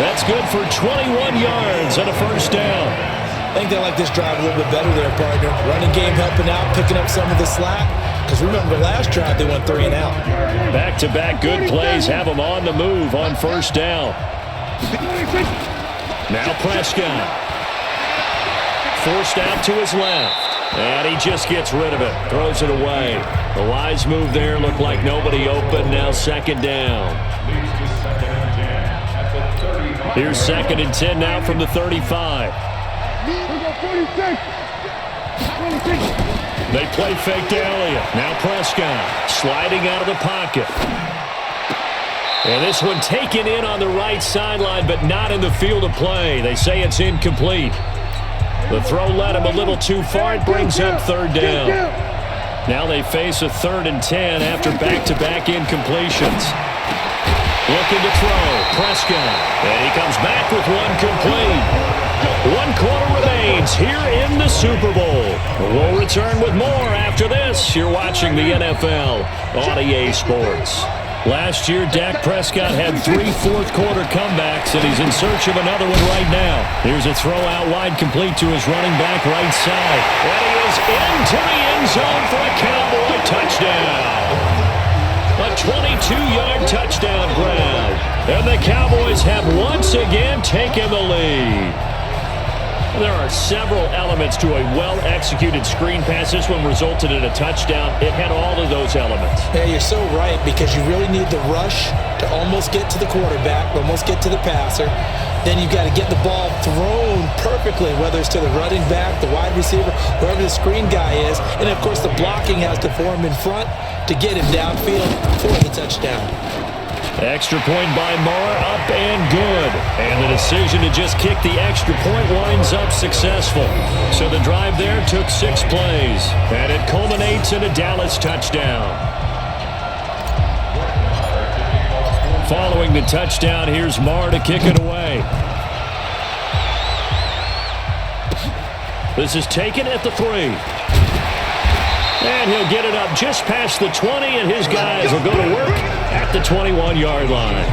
[SPEAKER 2] That's good for 21 yards and a first down.
[SPEAKER 3] I think they like this drive a little bit better there, partner. Running game helping out, picking up some of the slack. Because remember, the last drive they went 3-and-out.
[SPEAKER 2] Back-to-back good plays have them on the move on first down. Now Prescott. Forced out to his left. And he just gets rid of it. Throws it away. The wise move there. Looked like nobody open. Now second down. Here's 2nd and 10 now from the 35. They play fake to Elliott. Now Prescott sliding out of the pocket. And this one taken in on the right sideline, but not in the field of play. They say it's incomplete. The throw led him a little too far. It brings up third down. Now they face a 3rd and 10 after back-to-back incompletions. Looking to throw. Prescott. And he comes back with one complete. 1 quarter remains here in the Super Bowl. We'll return with more after this. You're watching the NFL on EA Sports. Last year, Dak Prescott had 3 fourth-quarter comebacks, and he's in search of another one right now. Here's a throw out wide complete to his running back right side. And he is into the end zone for a Cowboy touchdown. A 22-yard touchdown grab. And the Cowboys have once again taken the lead. There are several elements to a well-executed screen pass. This one resulted in a touchdown. It had all of those elements.
[SPEAKER 3] Yeah, you're so right, because you really need the rush to almost get to the quarterback, almost get to the passer. Then you've got to get the ball thrown perfectly, whether it's to the running back, the wide receiver, whoever the screen guy is. And, of course, the blocking has to form in front to get him downfield for the touchdown.
[SPEAKER 2] Extra point by Moore, up and good. And the decision to just kick the extra point winds up successful. So the drive there took 6 plays, and it culminates in a Dallas touchdown. Following the touchdown, here's Moore to kick it away. This is taken at the 3. And he'll get it up just past the 20, and his guys will go to work at the 21-yard line.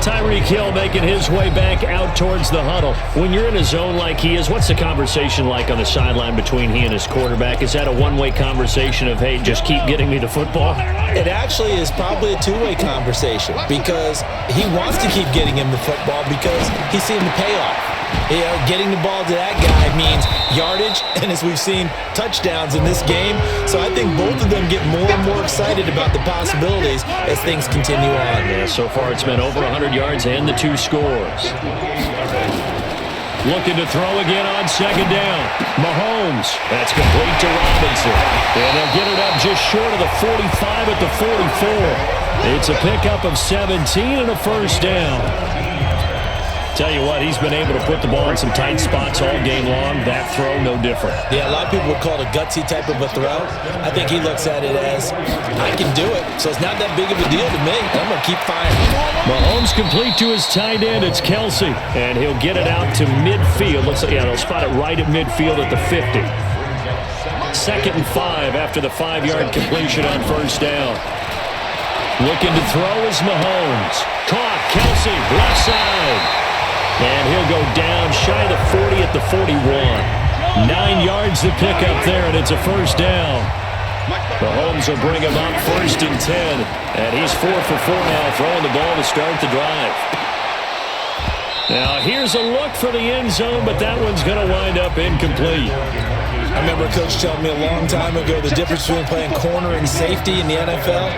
[SPEAKER 2] Tyreek Hill making his way back out towards the huddle. When you're in a zone like he is, what's the conversation like on the sideline between he and his quarterback? Is that a one-way conversation of, hey, just keep getting me the football?
[SPEAKER 3] It actually is probably a two-way conversation, because he wants to keep getting him the football because he's seeing the payoff. You know, getting the ball to that guy means yardage, and as we've seen, touchdowns in this game. So I think both of them get more and more excited about the possibilities as things continue on.
[SPEAKER 2] Yeah, so far it's been over 100 yards and the 2 scores. Looking to throw again on second down. Mahomes. That's complete to Robinson. And they'll get it up just short of the 45 at the 44. It's a pickup of 17 and a first down. Tell you what, he's been able to put the ball in some tight spots all game long. That throw, no different.
[SPEAKER 3] Yeah, a lot of people would call it a gutsy type of a throw. I think he looks at it as, I can do it, so it's not that big of a deal to me. I'm going to keep firing.
[SPEAKER 2] Mahomes complete to his tight end. It's Kelsey, and he'll get it out to midfield. Looks like, yeah, they'll spot it right at midfield at the 50. 2nd and 5 after the 5-yard completion on first down. Looking to throw is Mahomes. Caught, Kelsey, left side. And he'll go down shy of the 40 at the 41. 9 yards to pick up there, and it's a first down. Mahomes will bring him up 1st and 10. And he's 4 for 4 now, throwing the ball to start the drive. Now, here's a look for the end zone, but that one's going to wind up incomplete.
[SPEAKER 3] I remember Coach telling me a long time ago the difference between playing corner and safety in the NFL.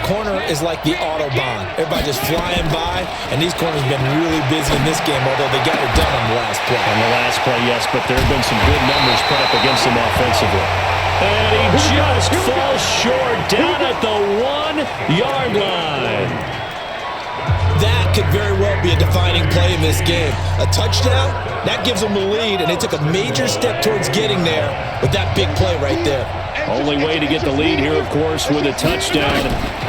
[SPEAKER 3] Corner is like the Autobahn. Everybody just flying by, and these corners have been really busy in this game, although they got it done on the last play.
[SPEAKER 2] On the last play, yes, but there have been some good numbers put up against him offensively. And he just falls short down at the 1-yard line.
[SPEAKER 3] That could very well be a defining play in this game. A touchdown, that gives them the lead, and they took a major step towards getting there with that big play right there.
[SPEAKER 2] Only way to get the lead here, of course, with a touchdown,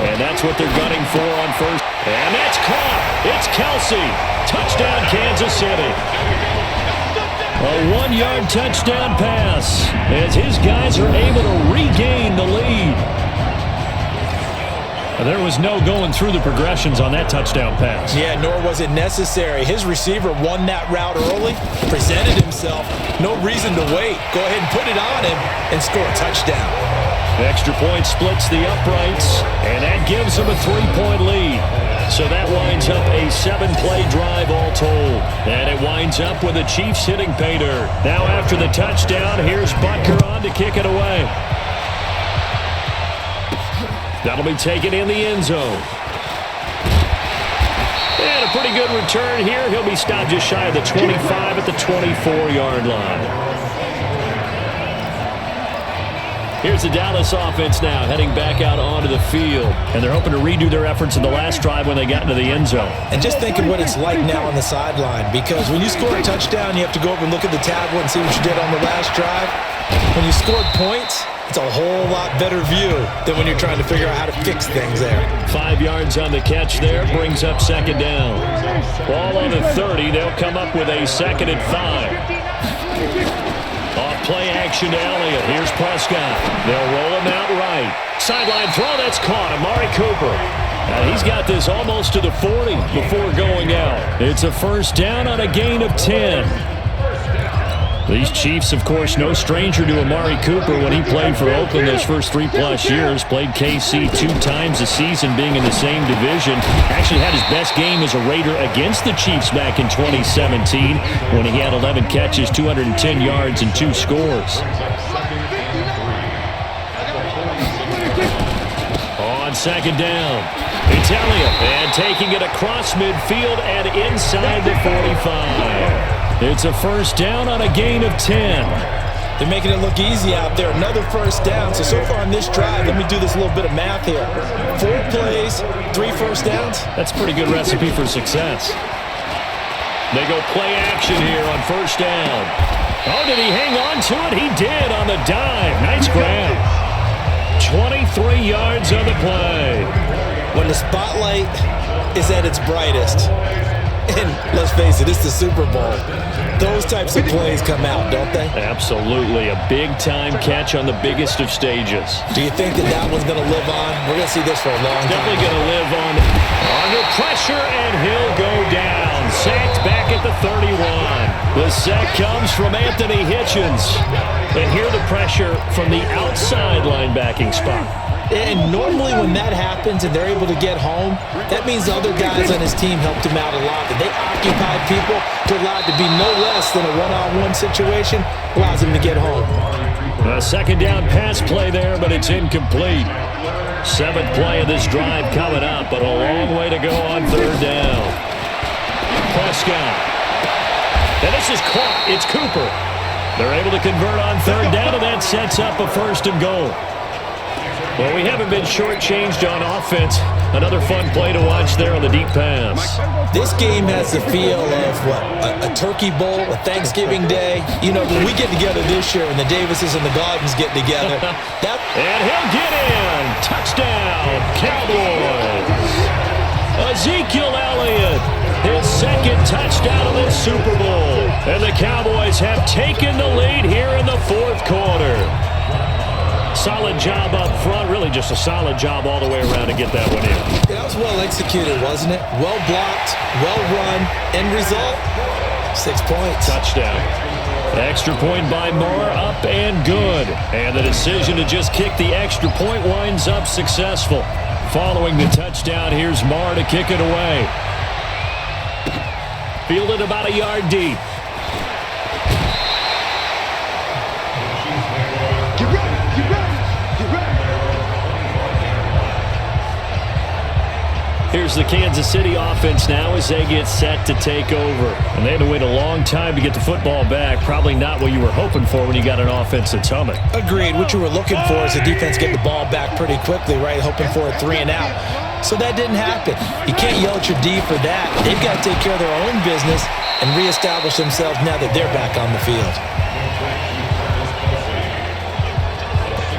[SPEAKER 2] and that's what they're gunning for on first. And that's caught. It's Kelsey. Touchdown, Kansas City. A 1-yard touchdown pass as his guys are able to regain the lead. There was no going through the progressions on that touchdown pass.
[SPEAKER 3] Yeah, nor was it necessary. His receiver won that route early, presented himself. No reason to wait. Go ahead and put it on him and score a touchdown.
[SPEAKER 2] Extra point splits the uprights, and that gives them a 3-point lead. So that winds up a 7-play drive all told. And it winds up with the Chiefs hitting pay dirt. Now after the touchdown, here's Butker on to kick it away. That'll be taken in the end zone. And a pretty good return here. He'll be stopped just shy of the 25 at the 24-yard line. Here's the Dallas offense now heading back out onto the field. And they're hoping to redo their efforts in the last drive when they got into the end zone.
[SPEAKER 3] And just think of what it's like now on the sideline, because when you score a touchdown, you have to go over and look at the tablet and see what you did on the last drive. When you scored points, it's a whole lot better view than when you're trying to figure out how to fix things there.
[SPEAKER 2] 5 yards on the catch there, brings up 2nd down. Ball on the 30, they'll come up with a 2nd and 5. Off play action to Elliott. Here's Prescott. They'll roll him out right. Sideline throw, that's caught. Amari Cooper. And he's got this almost to the 40 before going out. It's a first down on a gain of 10. These Chiefs, of course, no stranger to Amari Cooper when he played for Oakland those first 3+ years. Played KC 2 times a season, being in the same division. Actually had his best game as a Raider against the Chiefs back in 2017 when he had 11 catches, 210 yards, and 2 scores. On 2nd down, it's Elliott, and taking it across midfield and inside the 45. It's a first down on a gain of 10.
[SPEAKER 3] They're making it look easy out there. Another first down. So far on this drive, let me do this little bit of math here. 4 plays, 3 first downs.
[SPEAKER 2] That's a pretty good recipe for success. They go play action here on first down. Oh, did he hang on to it? He did on the dive. Nice grab. 23 yards on the play.
[SPEAKER 3] When the spotlight is at its brightest, and let's face it, it's the Super Bowl, those types of plays come out, don't they?
[SPEAKER 2] Absolutely. A big-time catch on the biggest of stages.
[SPEAKER 3] Do you think that one's going to live on? We're going to see this for a long time.
[SPEAKER 2] Definitely going to live on. Under pressure, and he'll go down. Sacked back at the 31. The sack comes from Anthony Hitchens. And here the pressure from the outside linebacking spot.
[SPEAKER 3] And normally when that happens and they're able to get home, that means the other guys on his team helped him out a lot. That they occupied people to allow it to be no less than a one-on-one situation, allows him to get home.
[SPEAKER 2] A 2nd down pass play there, but it's incomplete. 7th play of this drive coming up, but a long way to go on 3rd down. Prescott. And this is caught. It's Cooper. They're able to convert on 3rd down, and that sets up a 1st and goal. Well, we haven't been shortchanged on offense. Another fun play to watch there on the deep pass.
[SPEAKER 3] This game has the feel of, a turkey bowl, a Thanksgiving Day. You know, when we get together this year and the Davises and the Gaudens get together.
[SPEAKER 2] And he'll get in. Touchdown, Cowboys. Ezekiel Elliott, his second touchdown of this Super Bowl. And the Cowboys have taken the lead here in the fourth quarter. Solid job up front, really just a solid job all the way around to get that one in.
[SPEAKER 3] That was well executed, wasn't it? Well blocked, well run. End result, 6 points.
[SPEAKER 2] Touchdown. Extra point by Moore, up and good. And the decision to just kick the extra point winds up successful. Following the touchdown, here's Moore to kick it away. Fielded about a yard deep. Here's the Kansas City offense now as they get set to take over. And they had to wait a long time to get the football back. Probably not what you were hoping for when you got an offense that's humming.
[SPEAKER 3] Agreed. What you were looking for is the defense get the ball back pretty quickly, right? Hoping for a 3 and out. So that didn't happen. You can't yell at your D for that. They've got to take care of their own business and reestablish themselves now that they're back on the field.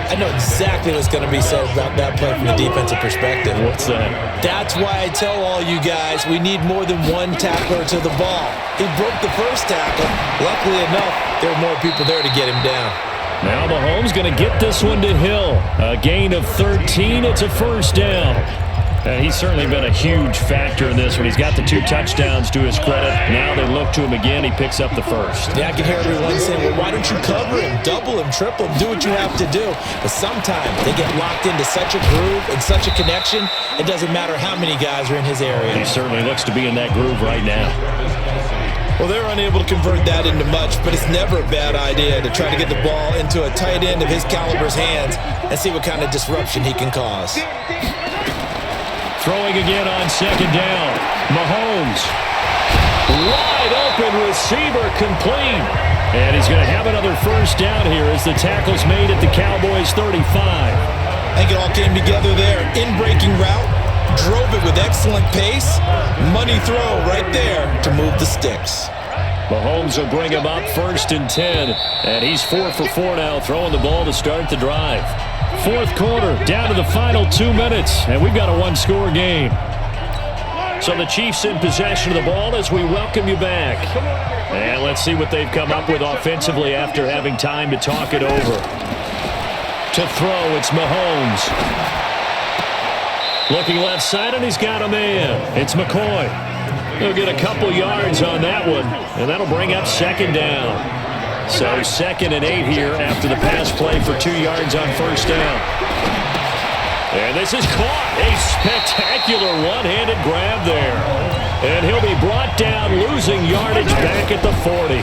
[SPEAKER 3] I know exactly what's going to be said about that play from the defensive perspective.
[SPEAKER 2] What's that?
[SPEAKER 3] That's why I tell all you guys we need more than one tackler to the ball. He broke the first tackle. Luckily enough, there were more people there to get him down.
[SPEAKER 2] Now Mahomes going to get this one to Hill. A gain of 13. It's a first down. And he's certainly been a huge factor in this one. He's got the 2 touchdowns to his credit. Now they look to him again. He picks up the first.
[SPEAKER 3] Yeah, I can hear everyone saying, well, why don't you cover him, double him, triple him, do what you have to do. But sometimes they get locked into such a groove and such a connection, it doesn't matter how many guys are in his area.
[SPEAKER 2] He certainly looks to be in that groove right now.
[SPEAKER 3] Well, they're unable to convert that into much, but it's never a bad idea to try to get the ball into a tight end of his caliber's hands and see what kind of disruption he can cause.
[SPEAKER 2] Throwing again on second down. Mahomes. Wide open receiver complete. And he's going to have another first down here as the tackle's made at the Cowboys 35.
[SPEAKER 3] I think it all came together there. In-breaking route. Drove it with excellent pace. Money throw right there to move the sticks.
[SPEAKER 2] Mahomes will bring him up 1st and 10. And he's 4 for 4 now, throwing the ball to start the drive. Fourth quarter, down to the final 2 minutes, and we've got a 1-score game. So the Chiefs in possession of the ball as we welcome you back. And let's see what they've come up with offensively after having time to talk it over. To throw, it's Mahomes. Looking left side, and he's got a man. It's McCoy. He'll get a couple yards on that one, and that'll bring up second down. So 2nd and 8 here after the pass play for 2 yards on first down. And this is caught. A spectacular one-handed grab there. And he'll be brought down, losing yardage back at the 40.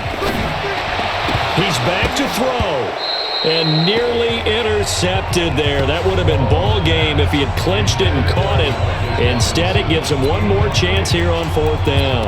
[SPEAKER 2] He's back to throw. And nearly intercepted there. That would have been ball game if he had clinched it and caught it. Instead, it gives him one more chance here on 4th down.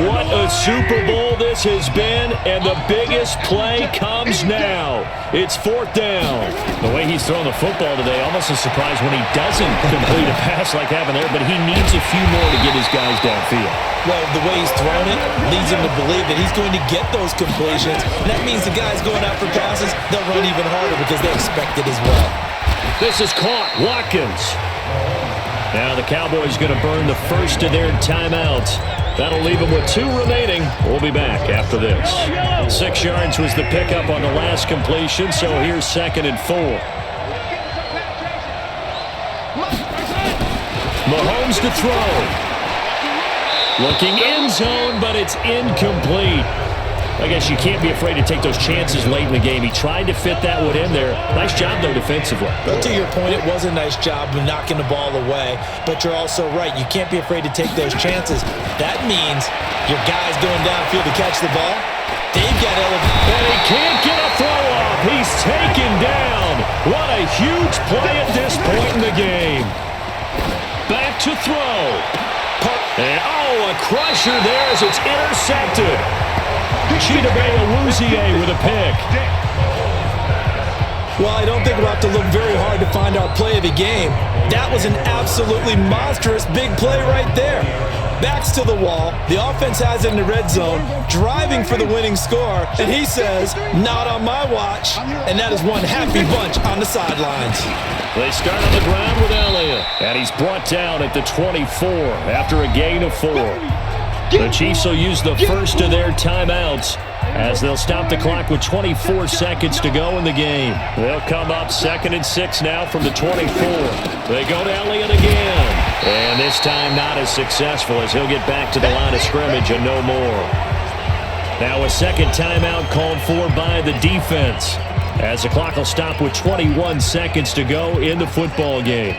[SPEAKER 2] What a Super Bowl this has been, and the biggest play comes now. It's 4th down. The way he's throwing the football today, almost a surprise when he doesn't complete a pass like having there, but he needs a few more to get his guys downfield.
[SPEAKER 3] Well, the way he's thrown it leads him to believe that he's going to get those completions. And that means the guys going out for passes, they'll run even harder because they expect it as well.
[SPEAKER 2] This is caught. Watkins. Now the Cowboys going to burn the first of their timeouts. That'll leave them with 2 remaining. We'll be back after this. 6 yards was the pickup on the last completion, so here's 2nd and 4. Mahomes to throw. Looking end zone, but it's incomplete. I guess you can't be afraid to take those chances late in the game. He tried to fit that one in there. Nice job, though, defensively.
[SPEAKER 3] Well, to your point, it was a nice job of knocking the ball away. But you're also right. You can't be afraid to take those chances. That means your guys going downfield to catch the ball, they've got elevated.
[SPEAKER 2] And he can't get a throw off. He's taken down. What a huge play at this point in the game. Back to throw. And, a crusher there as it's intercepted. Chidobe Awuzie with a pick.
[SPEAKER 3] Well, I don't think we'll have to look very hard to find our play of the game. That was an absolutely monstrous big play right there. Backs to the wall. The offense has it in the red zone, driving for the winning score. And he says, not on my watch. And that is one happy bunch on the sidelines.
[SPEAKER 2] They start on the ground with Elliott. And he's brought down at the 24 after a gain of 4. The Chiefs will use the first of their timeouts as they'll stop the clock with 24 seconds to go in the game. They'll come up 2nd and 6 now from the 24. They go to Elliott again. And this time not as successful as he'll get back to the line of scrimmage and no more. Now a second timeout called for by the defense as the clock will stop with 21 seconds to go in the football game.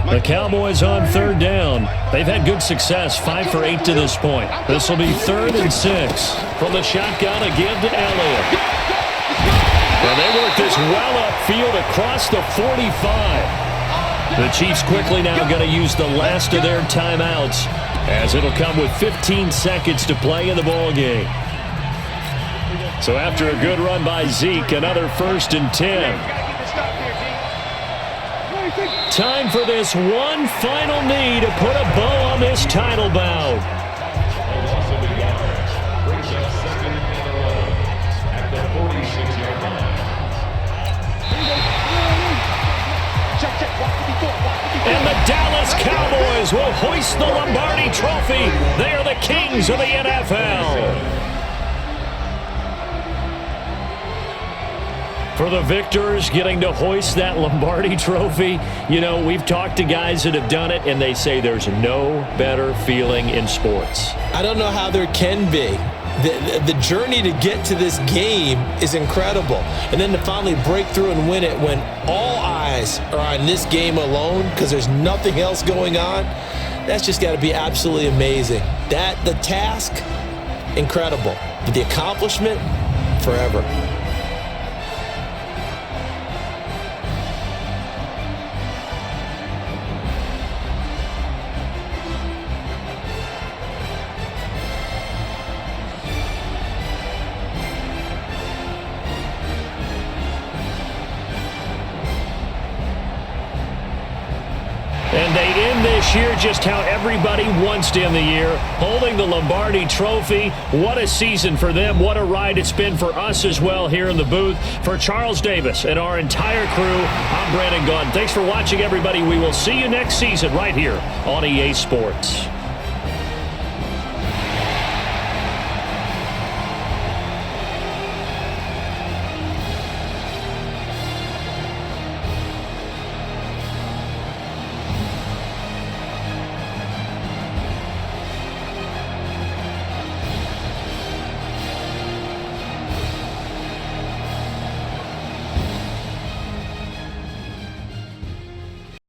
[SPEAKER 2] The Cowboys on 3rd down. They've had good success, 5 for 8 to this point. This will be 3rd and 6. From the shotgun, a give to Elliott. And they work this well upfield across the 45. The Chiefs quickly now going to use the last of their timeouts as it'll come with 15 seconds to play in the ball game. So after a good run by Zeke, another 1st and 10. Time for this one final knee to put a bow on this title bout. And the Dallas Cowboys will hoist the Lombardi Trophy. They are the kings of the NFL. For the victors getting to hoist that Lombardi Trophy, you know, we've talked to guys that have done it, and they say there's no better feeling in sports.
[SPEAKER 3] I don't know how there can be. The journey to get to this game is incredible. And then to finally break through and win it when all eyes are on this game alone because there's nothing else going on, that's just got to be absolutely amazing. The task, incredible. But the accomplishment, forever.
[SPEAKER 2] And they end this year just how everybody wants to end the year, holding the Lombardi Trophy. What a season for them. What a ride it's been for us as well here in the booth. For Charles Davis and our entire crew, I'm Brandon Gaudin. Thanks for watching, everybody. We will see you next season right here on EA Sports.